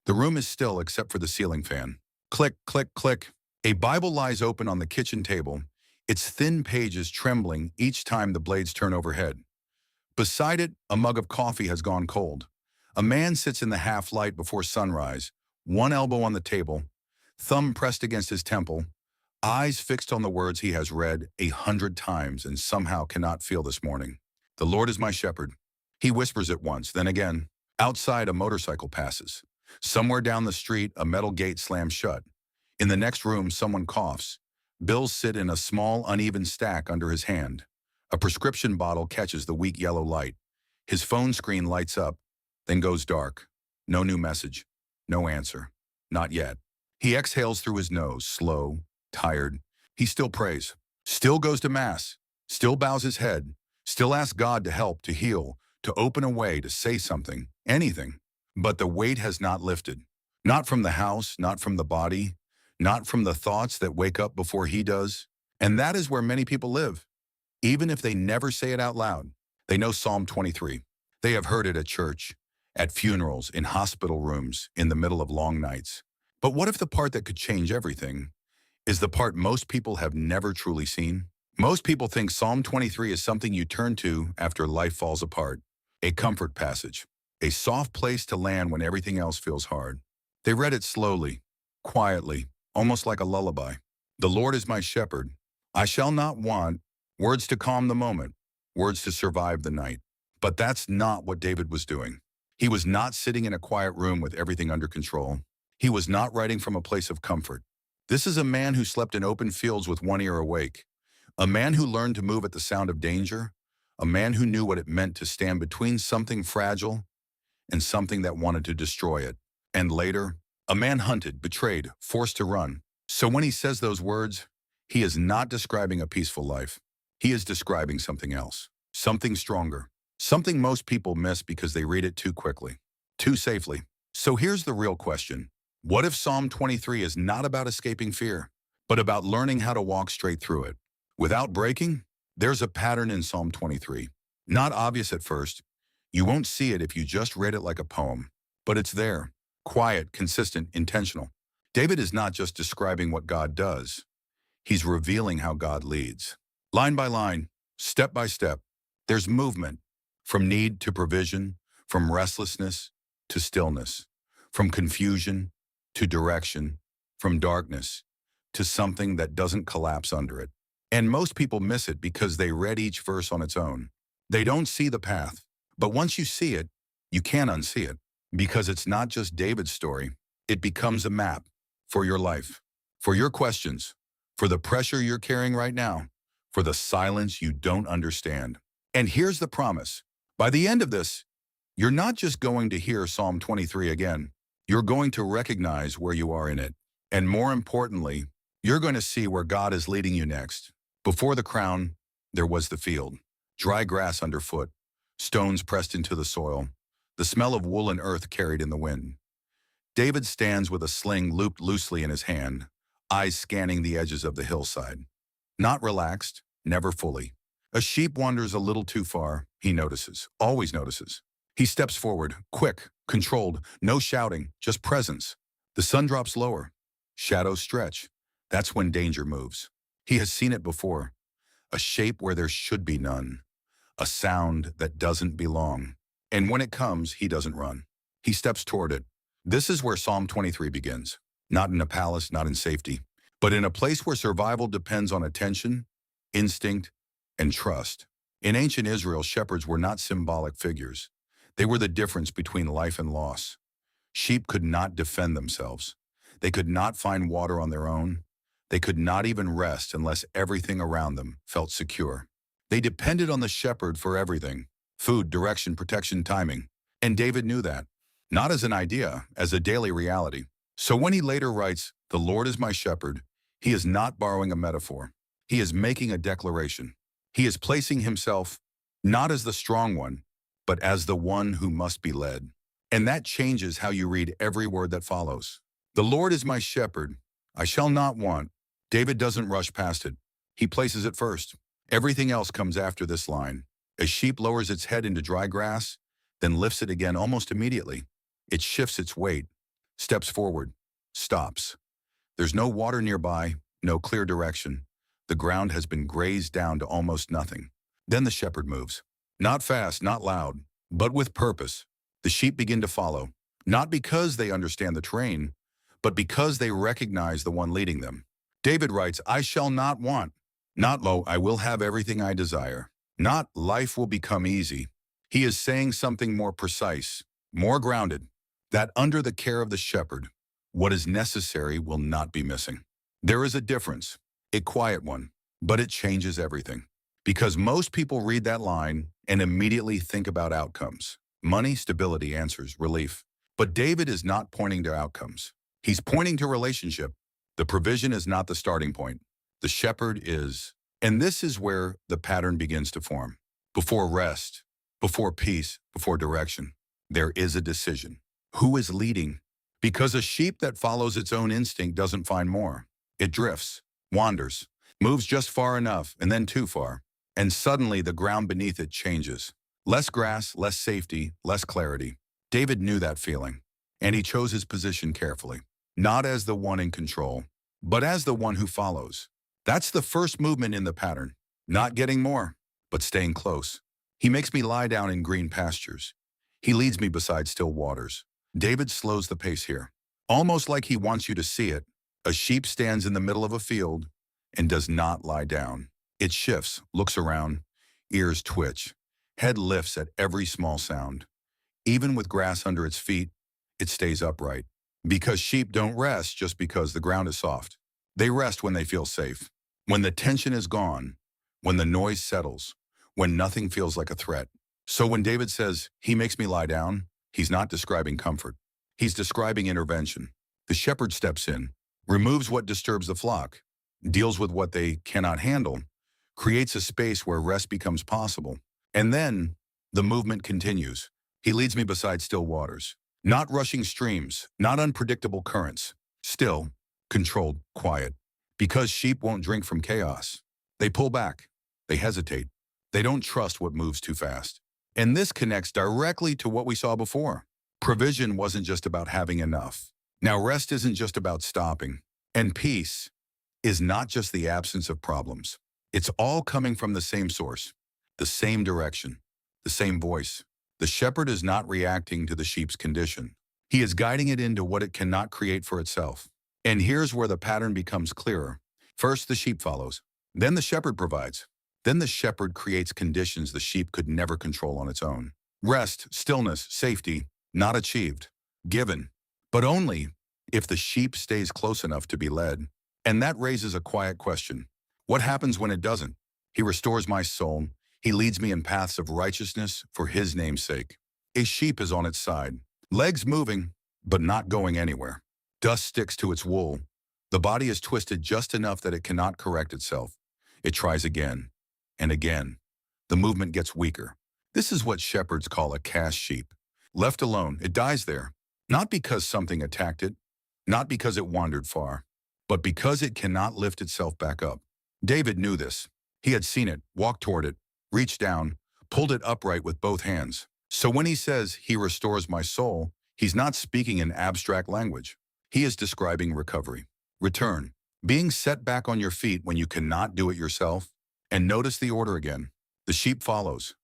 The room is still except for the ceiling fan. Click, click, click. A Bible lies open on the kitchen table, its thin pages trembling each time the blades turn overhead. Beside it, a mug of coffee has gone cold. A man sits in the half-light before sunrise, one elbow on the table, thumb pressed against his temple, eyes fixed on the words he has read 100 times and somehow cannot feel this morning. The Lord is my shepherd. He whispers it once, then again. Outside, a motorcycle passes. Somewhere down the street, a metal gate slams shut. In the next room, someone coughs. Bills sit in a small, uneven stack under his hand. A prescription bottle catches the weak yellow light. His phone screen lights up, then goes dark. No new message. No answer. Not yet. He exhales through his nose, slow, tired. He still prays. Still goes to Mass. Still bows his head. Still asks God to help, to heal, to open a way, to say something, anything. But the weight has not lifted. Not from the house, not from the body, not from the thoughts that wake up before he does. And that is where many people live. Even if they never say it out loud, they know Psalm 23. They have heard it at church, at funerals, in hospital rooms, in the middle of long nights. But what if the part that could change everything is the part most people have never truly seen? Most people think Psalm 23 is something you turn to after life falls apart, a comfort passage, a soft place to land when everything else feels hard. They read it slowly, quietly, almost like a lullaby. The Lord is my shepherd. I shall not want, words to calm the moment, words to survive the night. But that's not what David was doing. He was not sitting in a quiet room with everything under control. He was not writing from a place of comfort. This is a man who slept in open fields with one ear awake, a man who learned to move at the sound of danger, a man who knew what it meant to stand between something fragile and something that wanted to destroy it. And later, a man hunted, betrayed, forced to run. So when he says those words, he is not describing a peaceful life. He is describing something else, something stronger, something most people miss because they read it too quickly, too safely. So here's the real question. What if Psalm 23 is not about escaping fear, but about learning how to walk straight through it? Without breaking, there's a pattern in Psalm 23. Not obvious at first. You won't see it if you just read it like a poem, but it's there, quiet, consistent, intentional. David is not just describing what God does. He's revealing how God leads. Line by line, step by step, there's movement, from need to provision, from restlessness to stillness, from confusion to direction, from darkness to something that doesn't collapse under it. And most people miss it because they read each verse on its own. They don't see the path, but once you see it, you can't unsee it, because it's not just David's story. It becomes a map for your life, for your questions, for the pressure you're carrying right now, for the silence you don't understand. And here's the promise. By the end of this, you're not just going to hear Psalm 23 again. You're going to recognize where you are in it. And more importantly, you're going to see where God is leading you next. Before the crown, there was the field. Dry grass underfoot, stones pressed into the soil, the smell of wool and earth carried in the wind. David stands with a sling looped loosely in his hand, eyes scanning the edges of the hillside. Not relaxed, never fully. A sheep wanders a little too far, he notices, always notices. He steps forward, quick, controlled, no shouting, just presence. The sun drops lower. Shadows stretch. That's when danger moves. He has seen it before. A shape where there should be none. A sound that doesn't belong. And when it comes, he doesn't run. He steps toward it. This is where Psalm 23 begins. Not in a palace, not in safety, but in a place where survival depends on attention, instinct, and trust. In ancient Israel, shepherds were not symbolic figures. They were the difference between life and loss. Sheep could not defend themselves. They could not find water on their own. They could not even rest unless everything around them felt secure. They depended on the shepherd for everything: food, direction, protection, timing. And David knew that, not as an idea, as a daily reality. So when he later writes, "The Lord is my shepherd," he is not borrowing a metaphor. He is making a declaration. He is placing himself not as the strong one, but as the one who must be led. And that changes how you read every word that follows. The Lord is my shepherd, I shall not want. David doesn't rush past it. He places it first. Everything else comes after this line. A sheep lowers its head into dry grass, then lifts it again almost immediately. It shifts its weight. steps forward, stops. There's no water nearby, no clear direction. The ground has been grazed down to almost nothing. Then the shepherd moves. Not fast, not loud, but with purpose. The sheep begin to follow, not because they understand the terrain, but because they recognize the one leading them. David writes, I shall not want. Not lo, I will have everything I desire. Not life will become easy. He is saying something more precise, more grounded, that under the care of the shepherd, what is necessary will not be missing. There is a difference, a quiet one, but it changes everything. Because most people read that line and immediately think about outcomes. Money, stability, answers, relief. But David is not pointing to outcomes. He's pointing to relationship. The provision is not the starting point. The shepherd is. And this is where the pattern begins to form. Before rest, before peace, before direction, there is a decision. Who is leading? Because a sheep that follows its own instinct doesn't find more. It drifts, wanders, moves just far enough and then too far. And suddenly the ground beneath it changes. Less grass, less safety, less clarity. David knew that feeling, and he chose his position carefully. Not as the one in control, but as the one who follows. That's the first movement in the pattern. Not getting more, but staying close. He makes me lie down in green pastures. He leads me beside still waters. David slows the pace here, almost like he wants you to see it. A sheep stands in the middle of a field and does not lie down. It shifts, looks around, ears twitch, head lifts at every small sound. Even with grass under its feet, it stays upright. Because sheep don't rest just because the ground is soft. They rest when they feel safe, when the tension is gone, when the noise settles, when nothing feels like a threat. So when David says, he makes me lie down, he's not describing comfort. He's describing intervention. The shepherd steps in, removes what disturbs the flock, deals with what they cannot handle, creates a space where rest becomes possible. And then the movement continues. He leads me beside still waters. Not rushing streams, not unpredictable currents. Still, controlled, quiet. Because sheep won't drink from chaos. They pull back. They hesitate. They don't trust what moves too fast. And this connects directly to what we saw before. Provision wasn't just about having enough. Now rest isn't just about stopping. And peace is not just the absence of problems. It's all coming from the same source, the same direction, the same voice. The shepherd is not reacting to the sheep's condition. He is guiding it into what it cannot create for itself. And here's where the pattern becomes clearer. First, the sheep follows. Then the shepherd provides. Then the shepherd creates conditions the sheep could never control on its own. Rest, stillness, safety, not achieved, given, but only if the sheep stays close enough to be led. And that raises a quiet question. What happens when it doesn't? He restores my soul. He leads me in paths of righteousness for his name's sake. A sheep is on its side, legs moving, but not going anywhere. Dust sticks to its wool. The body is twisted just enough that it cannot correct itself. It tries again and again. The movement gets weaker. This is what shepherds call a cast sheep. Left alone, it dies there, not because something attacked it, not because it wandered far, but because it cannot lift itself back up. David knew this. He had seen it, walked toward it, reached down, pulled it upright with both hands. So when he says, he restores my soul, he's not speaking in abstract language. He is describing recovery, return, being set back on your feet when you cannot do it yourself. And notice the order again. The sheep follows.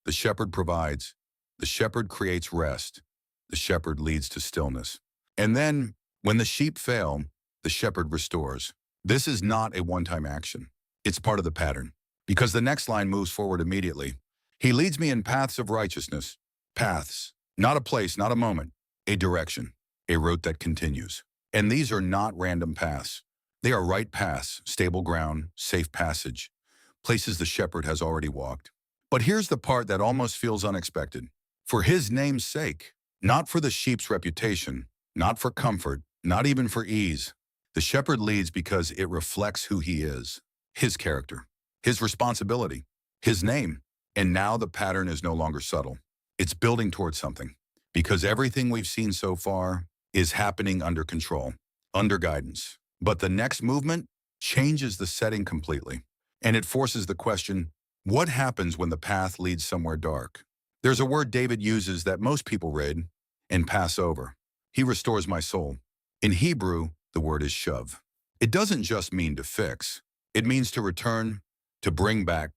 The shepherd provides. The shepherd creates rest. The shepherd leads to stillness. And then, when the sheep fail, the shepherd restores. This is not a one-time action. It's part of the pattern. Because the next line moves forward immediately. He leads me in paths of righteousness. Paths. Not a place, not a moment. A direction. A route that continues. And these are not random paths. They are right paths, stable ground, safe passage. Places the shepherd has already walked. But here's the part that almost feels unexpected. For his name's sake. Not for the sheep's reputation. Not for comfort. Not even for ease. The shepherd leads because it reflects who he is. His character. His responsibility, his name. And now the pattern is no longer subtle. It's building towards something. Because everything we've seen so far is happening under control, under guidance. But the next movement changes the setting completely. And it forces the question, what happens when the path leads somewhere dark? There's a word David uses that most people read and pass over. He restores my soul. In Hebrew, the word is shav. It doesn't just mean to fix. It means to return, to bring back,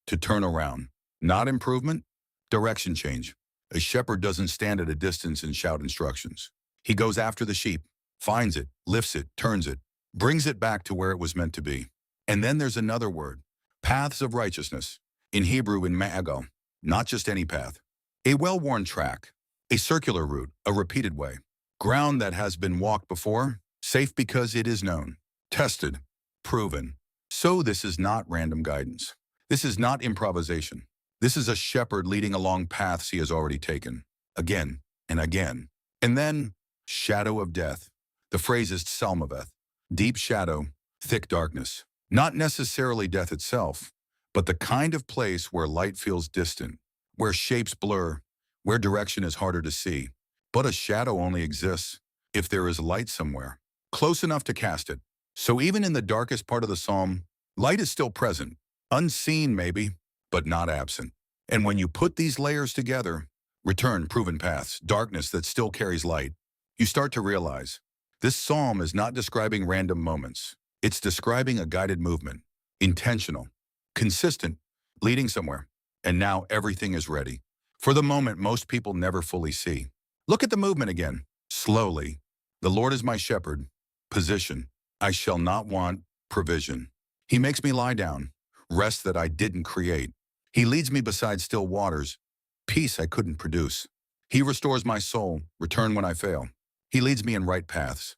to turn around. Not improvement, direction change. A shepherd doesn't stand at a distance and shout instructions. He goes after the sheep, finds it, lifts it, turns it, brings it back to where it was meant to be. And then there's another word, paths of righteousness. In Hebrew, in ma'agal, not just any path. A well-worn track, a circular route, a repeated way. Ground that has been walked before, safe because it is known, tested, proven. So this is not random guidance. This is not improvisation. This is a shepherd leading along paths he has already taken, again and again. And then, shadow of death. The phrase is tselmaveth, deep shadow, thick darkness. Not necessarily death itself, but the kind of place where light feels distant, where shapes blur, where direction is harder to see. But a shadow only exists if there is light somewhere, close enough to cast it. So even in the darkest part of the psalm, light is still present, unseen maybe, but not absent. And when you put these layers together, return, proven paths, darkness that still carries light, you start to realize this psalm is not describing random moments. It's describing a guided movement, intentional, consistent, leading somewhere. And now everything is ready for the moment most people never fully see. Look at the movement again. Slowly. The Lord is my shepherd. Position. I shall not want. Provision. He makes me lie down. Rest that I didn't create. He leads me beside still waters. Peace I couldn't produce. He restores my soul. Return when I fail. He leads me in right paths.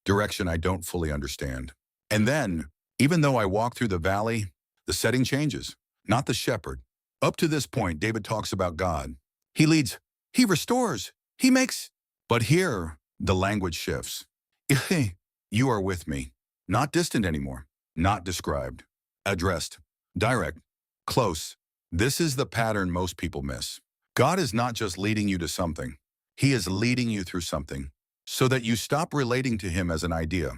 Direction I don't fully understand. And then, even though I walk through the valley, the setting changes. Not the shepherd. Up to this point, David talks about God. He leads. He restores. He makes. But here, the language shifts. You are with me. Not distant anymore. Not described. Addressed. Direct. Close. This is the pattern most people miss. God is not just leading you to something. He is leading you through something so that you stop relating to him as an idea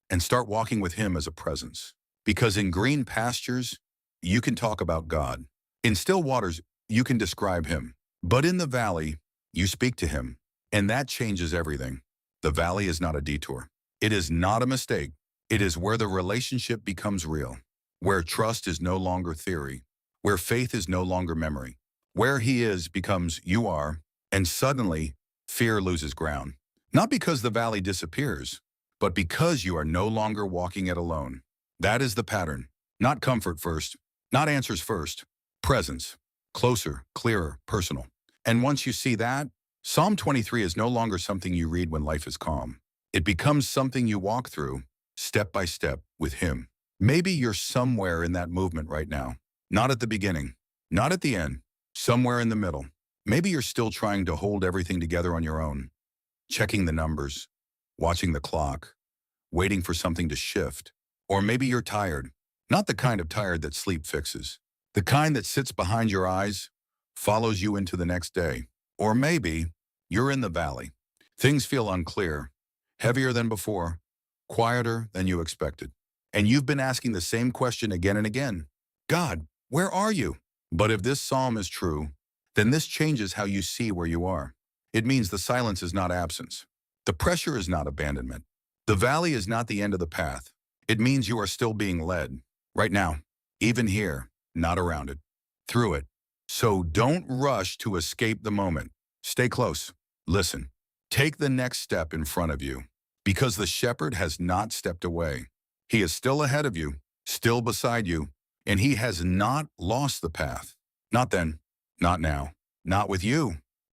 and start walking with him as a presence. Because in green pastures, you can talk about God. In still waters, you can describe him. But in the valley, you speak to him. And that changes everything. The valley is not a detour. It is not a mistake. It is where the relationship becomes real, where trust is no longer theory, where faith is no longer memory, where he is becomes you are, and suddenly fear loses ground. Not because the valley disappears, but because you are no longer walking it alone. That is the pattern. Not comfort first, not answers first. Presence. Closer, clearer, personal. And once you see that, Psalm 23 is no longer something you read when life is calm. It becomes something you walk through, step by step, with him. Maybe you're somewhere in that movement right now. Not at the beginning, not at the end, somewhere in the middle. Maybe you're still trying to hold everything together on your own, checking the numbers, watching the clock, waiting for something to shift. Or maybe you're tired, not the kind of tired that sleep fixes, the kind that sits behind your eyes, follows you into the next day. Or maybe you're in the valley. Things feel unclear, heavier than before, quieter than you expected. And you've been asking the same question again and again. God, where are you? But if this psalm is true, then this changes how you see where you are. It means the silence is not absence. The pressure is not abandonment. The valley is not the end of the path. It means you are still being led. Right now, even here, not around it, through it. So don't rush to escape the moment. Stay close. Listen. Take the next step in front of you. Because the shepherd has not stepped away. He is still ahead of you, still beside you, and he has not lost the path. Not then, not now, not with you.